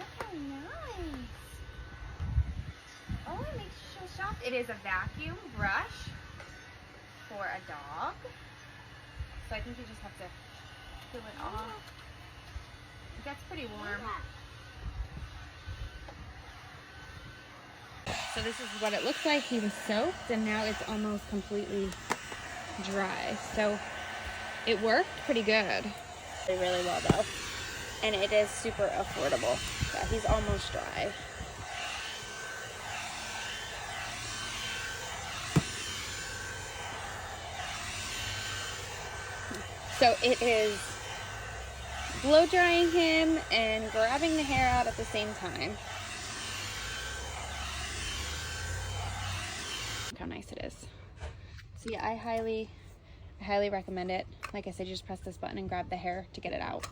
Look how nice. Oh, it makes you so soft. It is a vacuum brush for a dog. So I think you just have to peel it off. It gets pretty warm. So this is what it looks like. He was soaked and now it's almost completely dry. So it worked pretty good. Really well though. And it is super affordable. Yeah, he's almost dry. So it is blow drying him and grabbing the hair out at the same time. Look how nice it is. So yeah, I highly recommend it. Like I said, you just press this button and grab the hair to get it out.